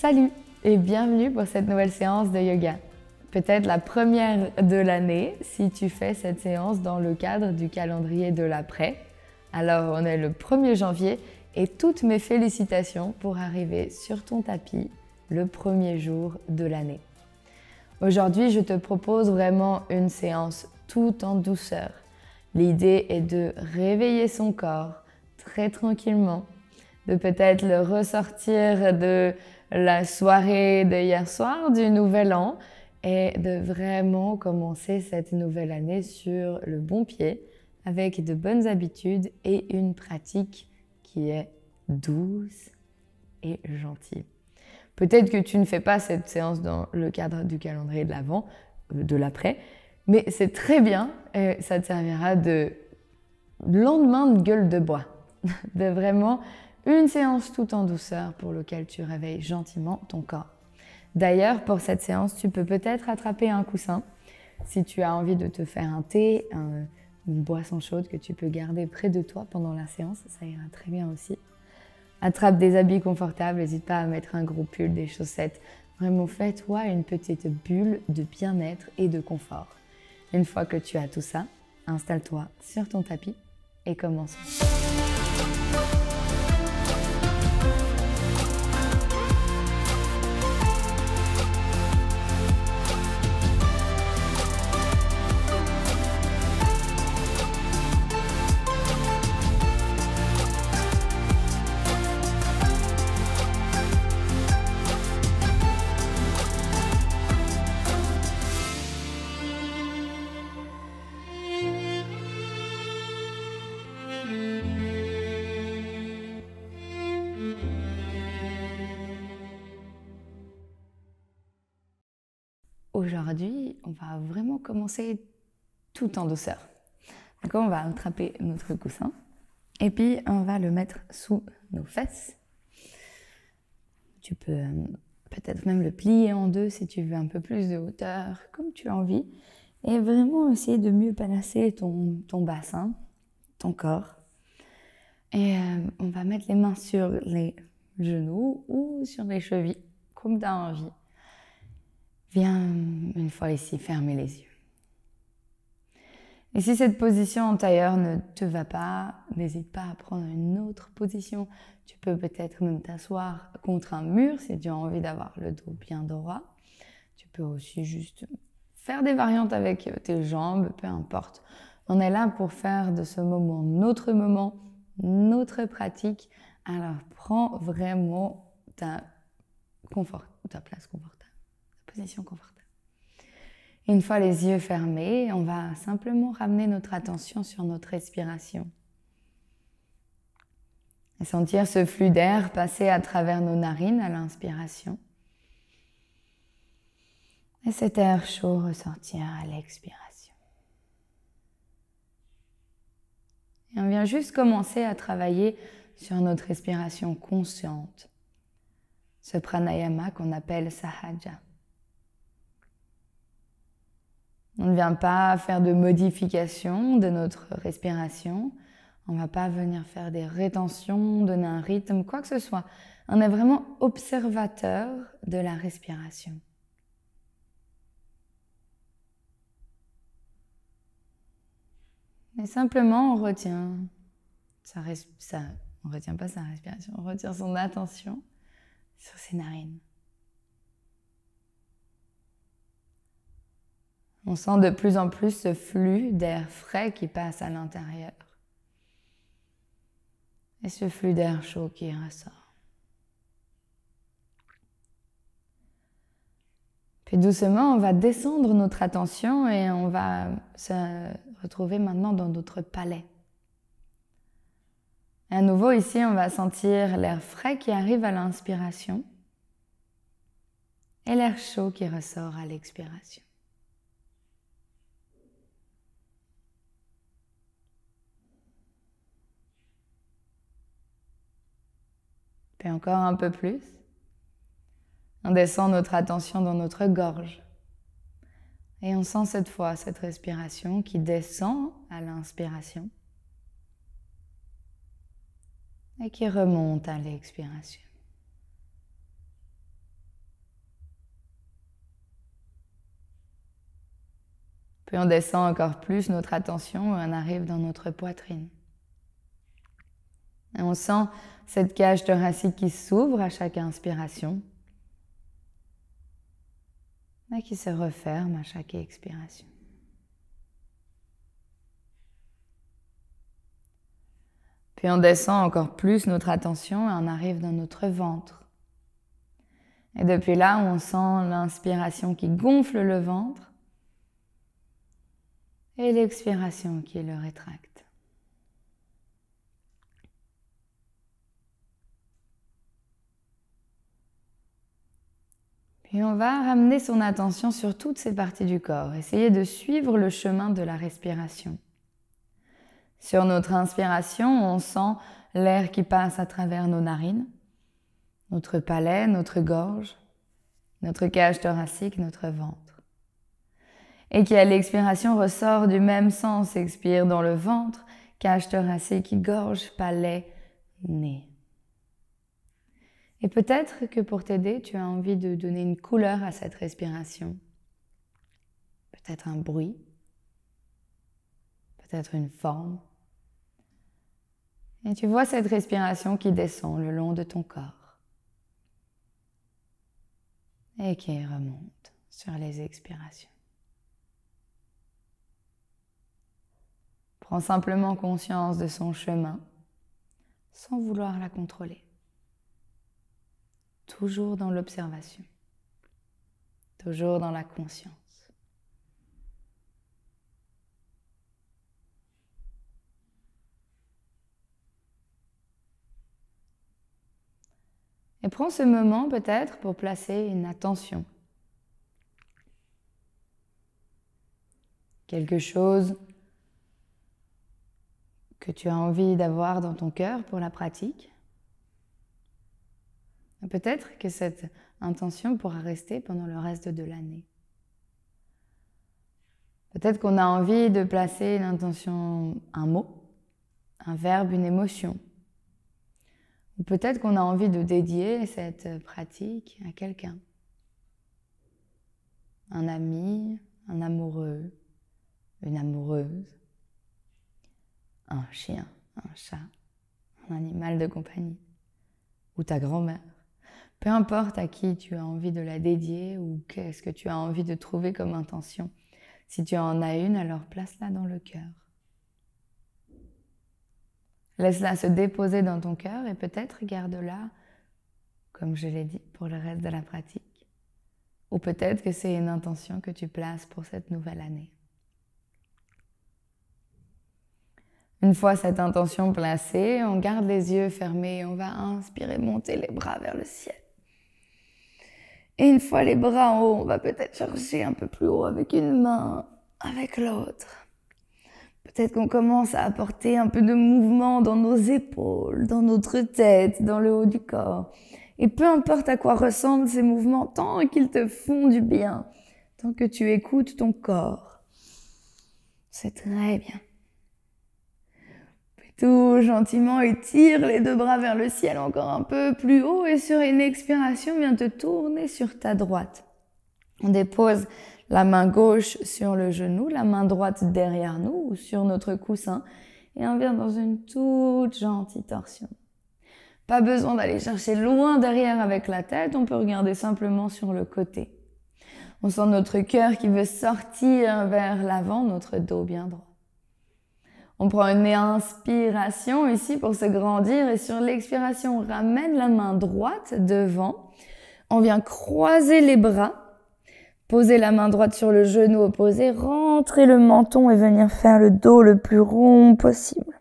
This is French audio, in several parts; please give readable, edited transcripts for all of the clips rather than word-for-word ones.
Salut et bienvenue pour cette nouvelle séance de yoga. Peut-être la première de l'année si tu fais cette séance dans le cadre du calendrier de l'après. Alors on est le 1er janvier et toutes mes félicitations pour arriver sur ton tapis le premier jour de l'année. Aujourd'hui, je te propose vraiment une séance tout en douceur. L'idée est de réveiller son corps très tranquillement, de peut-être le ressortir de la soirée d'hier soir, du nouvel an, et de vraiment commencer cette nouvelle année sur le bon pied, avec de bonnes habitudes et une pratique qui est douce et gentille. Peut-être que tu ne fais pas cette séance dans le cadre du calendrier de l'avant, de l'après, mais c'est très bien et ça te servira de lendemain de gueule de bois, de vraiment une séance tout en douceur pour laquelle tu réveilles gentiment ton corps. D'ailleurs, pour cette séance, tu peux peut-être attraper un coussin si tu as envie de te faire un thé, une boisson chaude que tu peux garder près de toi pendant la séance, ça ira très bien aussi. Attrape des habits confortables, n'hésite pas à mettre un gros pull, des chaussettes. Vraiment, fais-toi une petite bulle de bien-être et de confort. Une fois que tu as tout ça, installe-toi sur ton tapis et commençons. Aujourd'hui, on va vraiment commencer tout en douceur. D'accord, on va attraper notre coussin et puis on va le mettre sous nos fesses. Tu peux peut-être même le plier en deux si tu veux un peu plus de hauteur, comme tu as envie. Et vraiment essayer de mieux placer ton bassin, ton corps. Et on va mettre les mains sur les genoux ou sur les chevilles, comme tu as envie. Viens, une fois ici, fermer les yeux. Et si cette position en tailleur ne te va pas, n'hésite pas à prendre une autre position. Tu peux peut-être même t'asseoir contre un mur si tu as envie d'avoir le dos bien droit. Tu peux aussi juste faire des variantes avec tes jambes, peu importe. On est là pour faire de ce moment, notre pratique. Alors prends vraiment ta place confortable. Position confortable. Une fois les yeux fermés, on va simplement ramener notre attention sur notre respiration. Et sentir ce flux d'air passer à travers nos narines à l'inspiration. Et cet air chaud ressortir à l'expiration. Et on vient juste commencer à travailler sur notre respiration consciente. Ce pranayama qu'on appelle sahaja. On ne vient pas faire de modification de notre respiration. On ne va pas venir faire des rétentions, donner un rythme, quoi que ce soit. On est vraiment observateur de la respiration. Et simplement, on retient on ne retient pas sa respiration, on retient son attention sur ses narines. On sent de plus en plus ce flux d'air frais qui passe à l'intérieur. Et ce flux d'air chaud qui ressort. Puis doucement, on va descendre notre attention et on va se retrouver maintenant dans notre palais. Et à nouveau, ici, on va sentir l'air frais qui arrive à l'inspiration et l'air chaud qui ressort à l'expiration. Et encore un peu plus. On descend notre attention dans notre gorge. Et on sent cette fois cette respiration qui descend à l'inspiration et qui remonte à l'expiration. Puis on descend encore plus notre attention et on arrive dans notre poitrine. Et on sent cette cage thoracique qui s'ouvre à chaque inspiration et qui se referme à chaque expiration. Puis on descend encore plus notre attention et on arrive dans notre ventre. Et depuis là, on sent l'inspiration qui gonfle le ventre et l'expiration qui le rétracte. Puis on va ramener son attention sur toutes ces parties du corps, essayer de suivre le chemin de la respiration. Sur notre inspiration, on sent l'air qui passe à travers nos narines, notre palais, notre gorge, notre cage thoracique, notre ventre. Et qui à l'expiration ressort du même sens, expire dans le ventre, cage thoracique, gorge, palais, nez. Et peut-être que pour t'aider, tu as envie de donner une couleur à cette respiration. Peut-être un bruit, peut-être une forme. Et tu vois cette respiration qui descend le long de ton corps et qui remonte sur les expirations. Prends simplement conscience de son chemin sans vouloir la contrôler. Toujours dans l'observation, toujours dans la conscience. Et prends ce moment peut-être pour placer une attention. Quelque chose que tu as envie d'avoir dans ton cœur pour la pratique. Et peut-être que cette intention pourra rester pendant le reste de l'année. Peut-être qu'on a envie de placer une intention, un mot, un verbe, une émotion. Ou peut-être qu'on a envie de dédier cette pratique à quelqu'un. Un ami, un amoureux, une amoureuse, un chien, un chat, un animal de compagnie, ou ta grand-mère. Peu importe à qui tu as envie de la dédier ou qu'est-ce que tu as envie de trouver comme intention. Si tu en as une, alors place-la dans le cœur. Laisse-la se déposer dans ton cœur et peut-être garde-la, comme je l'ai dit, pour le reste de la pratique. Ou peut-être que c'est une intention que tu places pour cette nouvelle année. Une fois cette intention placée, on garde les yeux fermés et on va inspirer, monter les bras vers le ciel. Et une fois les bras en haut, on va peut-être chercher un peu plus haut avec une main, avec l'autre. Peut-être qu'on commence à apporter un peu de mouvement dans nos épaules, dans notre tête, dans le haut du corps. Et peu importe à quoi ressemblent ces mouvements, tant qu'ils te font du bien, tant que tu écoutes ton corps, c'est très bien. Puis tout gentiment, étire les deux bras vers le ciel encore un peu plus haut et sur une expiration, viens te tourner sur ta droite. On dépose la main gauche sur le genou, la main droite derrière nous ou sur notre coussin et on vient dans une toute gentille torsion. Pas besoin d'aller chercher loin derrière avec la tête, on peut regarder simplement sur le côté. On sent notre cœur qui veut sortir vers l'avant, notre dos bien droit. On prend une inspiration ici pour se grandir et sur l'expiration, on ramène la main droite devant. On vient croiser les bras. Poser la main droite sur le genou opposé, rentrer le menton et venir faire le dos le plus rond possible.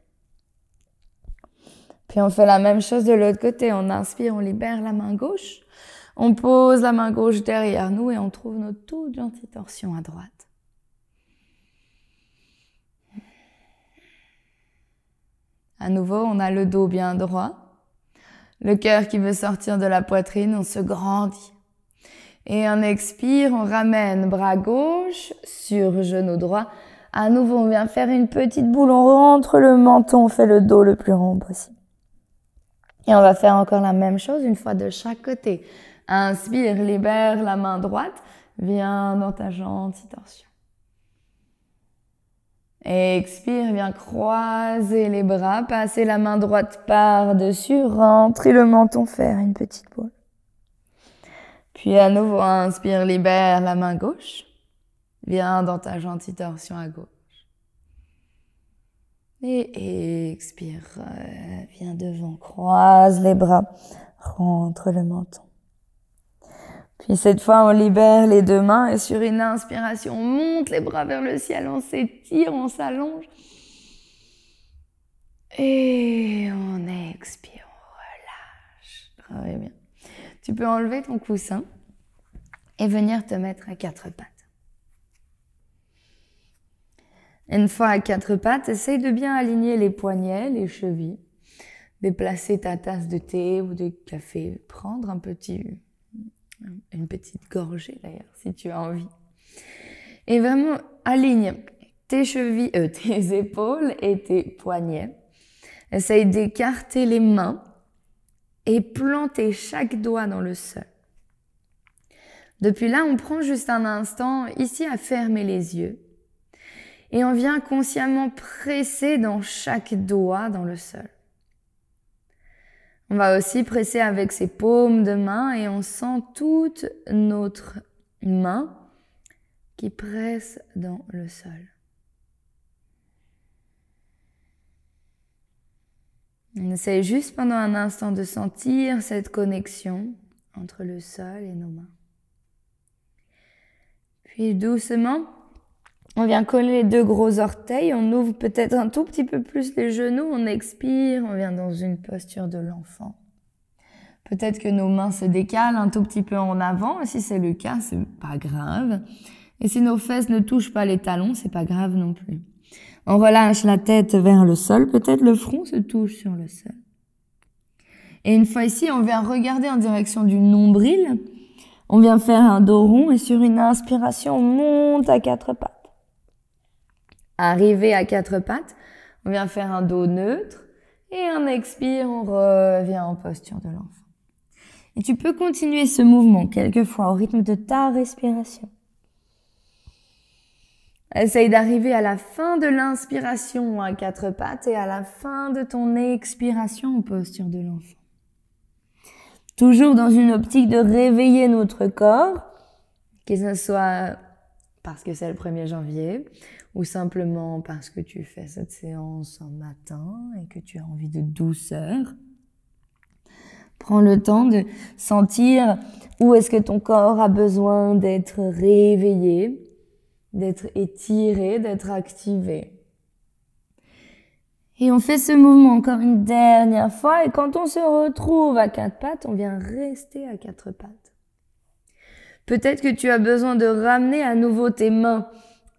Puis on fait la même chose de l'autre côté. On inspire, on libère la main gauche. On pose la main gauche derrière nous et on trouve notre toute gentille torsion à droite. À nouveau, on a le dos bien droit. Le cœur qui veut sortir de la poitrine, on se grandit. Et on expire, on ramène bras gauche sur genou droit. À nouveau, on vient faire une petite boule, on rentre le menton, on fait le dos le plus rond possible. Et on va faire encore la même chose une fois de chaque côté. Inspire, libère la main droite, viens dans ta gentille torsion. Expire, viens croiser les bras, passer la main droite par-dessus, rentrer le menton, faire une petite boule. Puis à nouveau, inspire, libère la main gauche. Viens dans ta gentille torsion à gauche. Et expire, viens devant, croise les bras, rentre le menton. Puis cette fois, on libère les deux mains et sur une inspiration, on monte les bras vers le ciel, on s'étire, on s'allonge. Et on expire, on relâche. Très bien. Tu peux enlever ton coussin et venir te mettre à quatre pattes. Une fois à quatre pattes, essaye de bien aligner les poignets, les chevilles. Déplacer ta tasse de thé ou de café. Prendre une petite gorgée d'ailleurs, si tu as envie. Et vraiment, aligne tes chevilles, tes épaules et tes poignets. Essaye d'écarter les mains et planter chaque doigt dans le sol. Depuis là, on prend juste un instant ici à fermer les yeux. Et on vient consciemment presser dans chaque doigt dans le sol. On va aussi presser avec ses paumes de main et on sent toute notre main qui presse dans le sol. On essaie juste pendant un instant de sentir cette connexion entre le sol et nos mains. Puis doucement, on vient coller les deux gros orteils, on ouvre peut-être un tout petit peu plus les genoux, on expire, on vient dans une posture de l'enfant. Peut-être que nos mains se décalent un tout petit peu en avant, et si c'est le cas, c'est pas grave. Et si nos fesses ne touchent pas les talons, c'est pas grave non plus. On relâche la tête vers le sol, peut-être le front se touche sur le sol. Et une fois ici, on vient regarder en direction du nombril, on vient faire un dos rond et sur une inspiration, on monte à quatre pattes. Arrivé à quatre pattes, on vient faire un dos neutre et un expire, on revient en posture de l'enfant. Et tu peux continuer ce mouvement quelquefois au rythme de ta respiration. Essaye d'arriver à la fin de l'inspiration à quatre pattes et à la fin de ton expiration en posture de l'enfant. Toujours dans une optique de réveiller notre corps, que ce soit parce que c'est le 1er janvier ou simplement parce que tu fais cette séance un matin et que tu as envie de douceur. Prends le temps de sentir où est-ce que ton corps a besoin d'être réveillé, d'être étiré, d'être activé. Et on fait ce mouvement encore une dernière fois et quand on se retrouve à quatre pattes, on vient rester à quatre pattes. Peut-être que tu as besoin de ramener à nouveau tes mains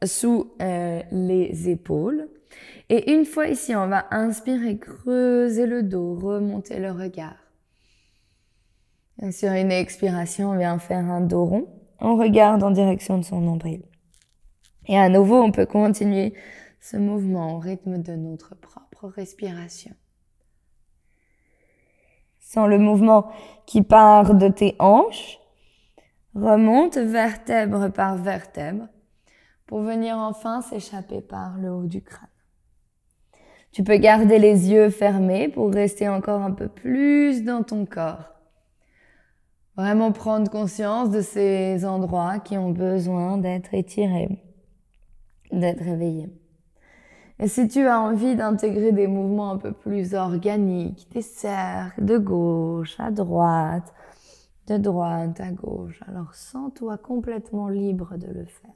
sous les épaules. Et une fois ici, on va inspirer, creuser le dos, remonter le regard. Et sur une expiration, on vient faire un dos rond. On regarde en direction de son nombril. Et à nouveau, on peut continuer ce mouvement au rythme de notre propre respiration. Sens le mouvement qui part de tes hanches, remonte vertèbre par vertèbre pour venir enfin s'échapper par le haut du crâne. Tu peux garder les yeux fermés pour rester encore un peu plus dans ton corps. Vraiment prendre conscience de ces endroits qui ont besoin d'être étirés, d'être réveillés. Et si tu as envie d'intégrer des mouvements un peu plus organiques, des cercles de gauche à droite, de droite à gauche, alors sens-toi complètement libre de le faire.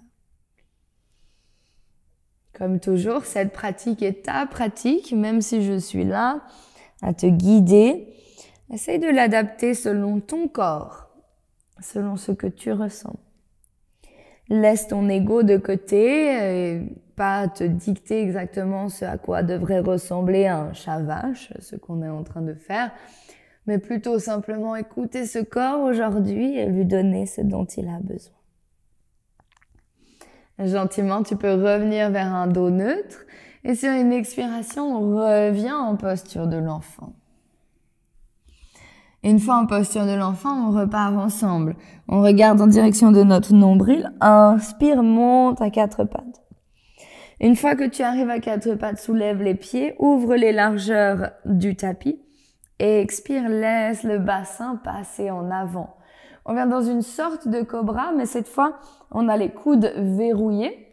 Comme toujours, cette pratique est ta pratique, même si je suis là à te guider. Essaye de l'adapter selon ton corps, selon ce que tu ressens. Laisse ton ego de côté et pas te dicter exactement ce à quoi devrait ressembler un chat-vache, ce qu'on est en train de faire, mais plutôt simplement écouter ce corps aujourd'hui et lui donner ce dont il a besoin. Gentiment, tu peux revenir vers un dos neutre et sur une expiration, on revient en posture de l'enfant. Une fois en posture de l'enfant, on repart ensemble. On regarde en direction de notre nombril, inspire, monte à quatre pattes. Une fois que tu arrives à quatre pattes, soulève les pieds, ouvre les largeurs du tapis et expire, laisse le bassin passer en avant. On vient dans une sorte de cobra, mais cette fois, on a les coudes verrouillés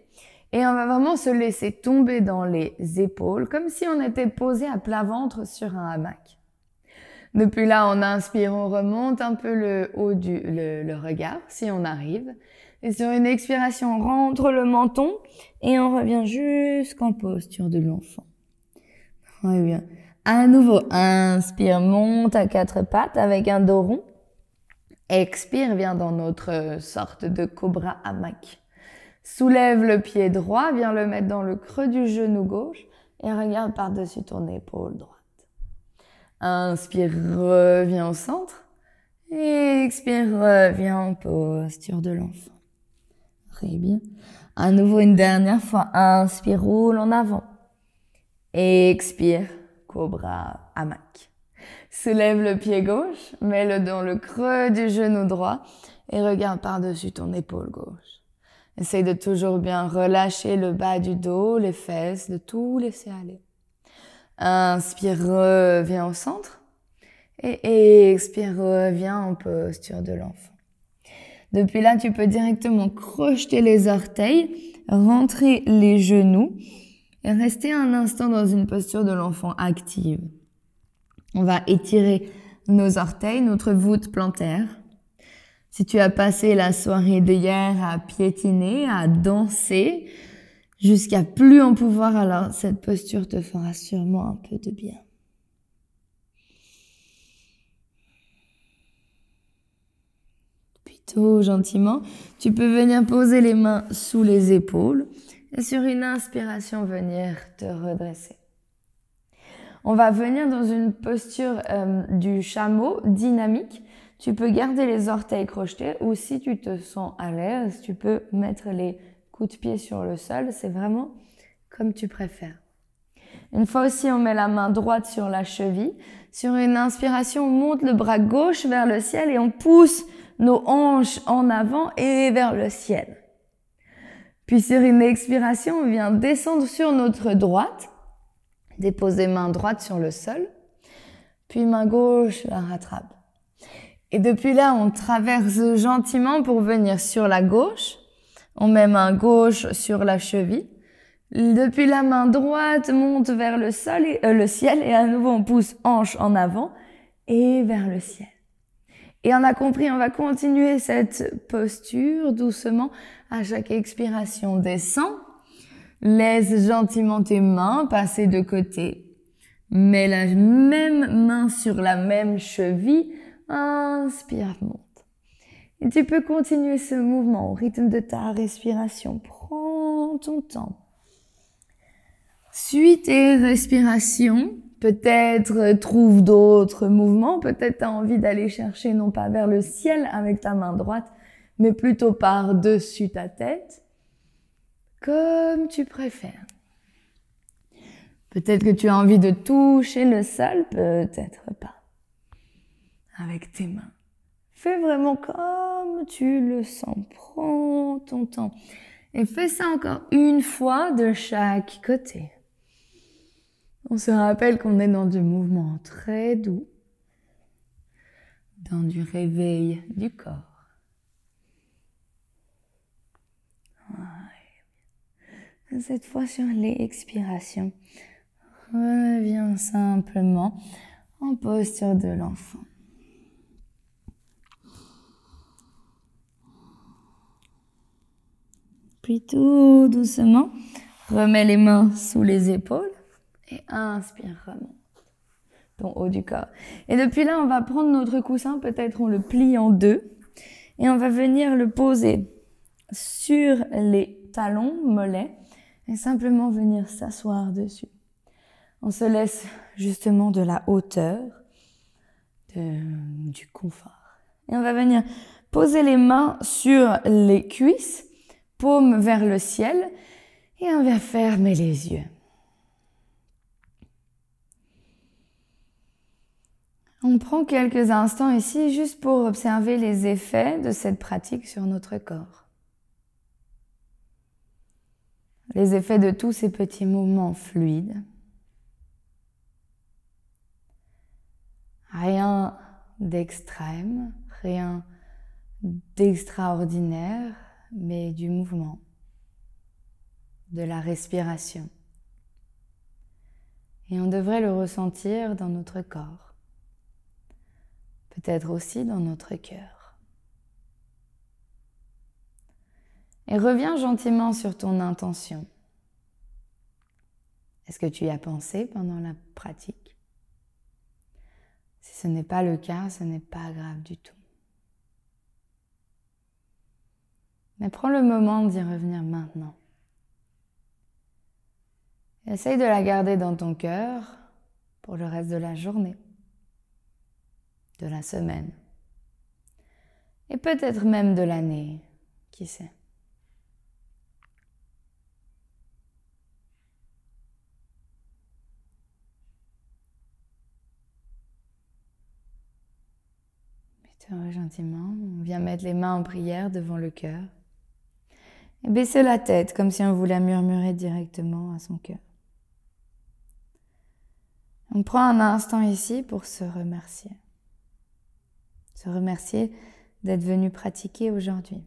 et on va vraiment se laisser tomber dans les épaules comme si on était posé à plat ventre sur un hamac. Depuis là, on inspire, on remonte un peu le haut le regard, si on arrive. Et sur une expiration, on rentre le menton et on revient jusqu'en posture de l'enfant. Très bien. À nouveau, inspire, monte à quatre pattes avec un dos rond. Expire, viens dans notre sorte de cobra hamac. Soulève le pied droit, viens le mettre dans le creux du genou gauche et regarde par-dessus ton épaule droite. Inspire, reviens au centre. Et expire, reviens en posture de l'enfant. Très bien. À nouveau, une dernière fois. Inspire, roule en avant. Expire, cobra hamac. Soulève le pied gauche, mets-le dans le creux du genou droit et regarde par-dessus ton épaule gauche. Essaye de toujours bien relâcher le bas du dos, les fesses, de tout laisser aller. Inspire, reviens au centre. Et expire, reviens en posture de l'enfant. Depuis là, tu peux directement crocheter les orteils, rentrer les genoux et rester un instant dans une posture de l'enfant active. On va étirer nos orteils, notre voûte plantaire. Si tu as passé la soirée d'hier à piétiner, à danser, jusqu'à plus en pouvoir, alors cette posture te fera sûrement un peu de bien. Puis tout gentiment, tu peux venir poser les mains sous les épaules et sur une inspiration venir te redresser. On va venir dans une posture du chameau dynamique. Tu peux garder les orteils crochetés ou si tu te sens à l'aise, tu peux mettre les coups de pied sur le sol. C'est vraiment comme tu préfères. Une fois aussi, on met la main droite sur la cheville. Sur une inspiration, on monte le bras gauche vers le ciel et on pousse nos hanches en avant et vers le ciel. Puis sur une expiration, on vient descendre sur notre droite. Déposer main droite sur le sol, puis main gauche la rattrape. Et depuis là, on traverse gentiment pour venir sur la gauche. On met main gauche sur la cheville. Depuis la main droite monte vers le ciel et à nouveau on pousse hanche en avant et vers le ciel. Et on a compris, on va continuer cette posture doucement à chaque expiration. Descend. Laisse gentiment tes mains passer de côté. Mets la même main sur la même cheville. Inspire, monte. Et tu peux continuer ce mouvement au rythme de ta respiration. Prends ton temps. Suis tes respirations. Peut-être trouve d'autres mouvements. Peut-être tu as envie d'aller chercher non pas vers le ciel avec ta main droite, mais plutôt par-dessus ta tête. Comme tu préfères. Peut-être que tu as envie de toucher le sol, peut-être pas. Avec tes mains. Fais vraiment comme tu le sens. Prends ton temps. Et fais ça encore une fois de chaque côté. On se rappelle qu'on est dans du mouvement très doux. Dans du réveil du corps. Cette fois sur les expirations, reviens simplement en posture de l'enfant. Puis tout doucement, remets les mains sous les épaules et inspire, remonte ton haut du corps. Et depuis là, on va prendre notre coussin, peut-être on le plie en deux et on va venir le poser sur les talons, mollets, et simplement venir s'asseoir dessus. On se laisse justement de la hauteur, du confort. Et on va venir poser les mains sur les cuisses, paume vers le ciel, et on va fermer les yeux. On prend quelques instants ici juste pour observer les effets de cette pratique sur notre corps. les effets de tous ces petits mouvements fluides. Rien d'extrême, rien d'extraordinaire, mais du mouvement, de la respiration. Et on devrait le ressentir dans notre corps, peut-être aussi dans notre cœur. Et reviens gentiment sur ton intention. Est-ce que tu y as pensé pendant la pratique? Si ce n'est pas le cas, ce n'est pas grave du tout. Mais prends le moment d'y revenir maintenant. Essaye de la garder dans ton cœur pour le reste de la journée, de la semaine, et peut-être même de l'année, qui sait. Mets-toi gentiment, on vient mettre les mains en prière devant le cœur et baisser la tête comme si on voulait murmurer directement à son cœur. On prend un instant ici pour se remercier. Se remercier d'être venu pratiquer aujourd'hui.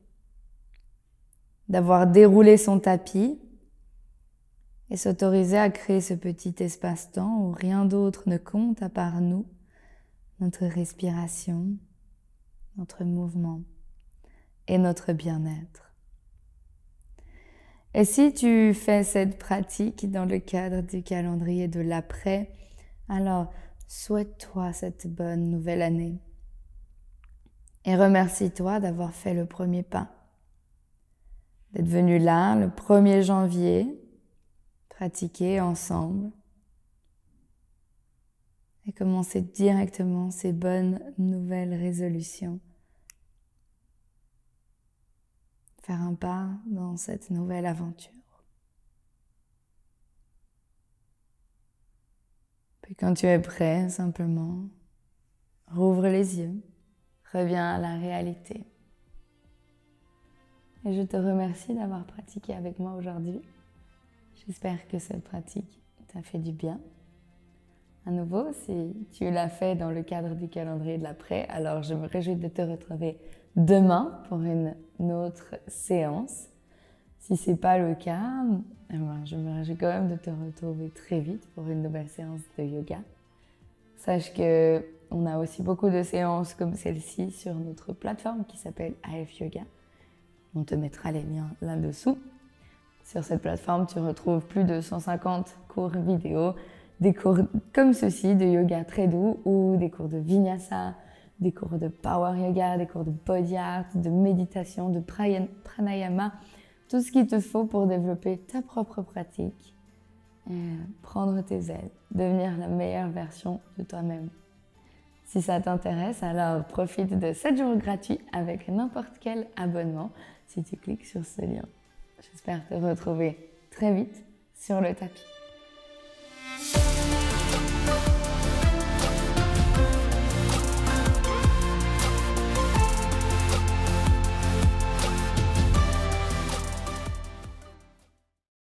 D'avoir déroulé son tapis et s'autoriser à créer ce petit espace-temps où rien d'autre ne compte à part nous, notre respiration, notre mouvement et notre bien-être. Et si tu fais cette pratique dans le cadre du calendrier de l'après, alors souhaite-toi cette bonne nouvelle année et remercie-toi d'avoir fait le premier pas, d'être venu là le 1er janvier, pratiquer ensemble et commencer directement ces bonnes nouvelles résolutions. Faire un pas dans cette nouvelle aventure. Puis quand tu es prêt, simplement, rouvre les yeux, reviens à la réalité. Et je te remercie d'avoir pratiqué avec moi aujourd'hui. J'espère que cette pratique t'a fait du bien. À nouveau, si tu l'as fait dans le cadre du calendrier de l'après, alors je me réjouis de te retrouver demain pour une autre séance. Si ce n'est pas le cas, je me réjouis quand même de te retrouver très vite pour une nouvelle séance de yoga. Sache qu'on a aussi beaucoup de séances comme celle-ci sur notre plateforme qui s'appelle AF Yoga. On te mettra les liens là-dessous. Sur cette plateforme, tu retrouves plus de 150 cours vidéo, des cours comme ceci de yoga très doux ou des cours de vinyasa, des cours de power yoga, des cours de body art, de méditation, de pranayama, tout ce qu'il te faut pour développer ta propre pratique, et prendre tes ailes, devenir la meilleure version de toi-même. Si ça t'intéresse, alors profite de 7 jours gratuits avec n'importe quel abonnement si tu cliques sur ce lien. J'espère te retrouver très vite sur le tapis.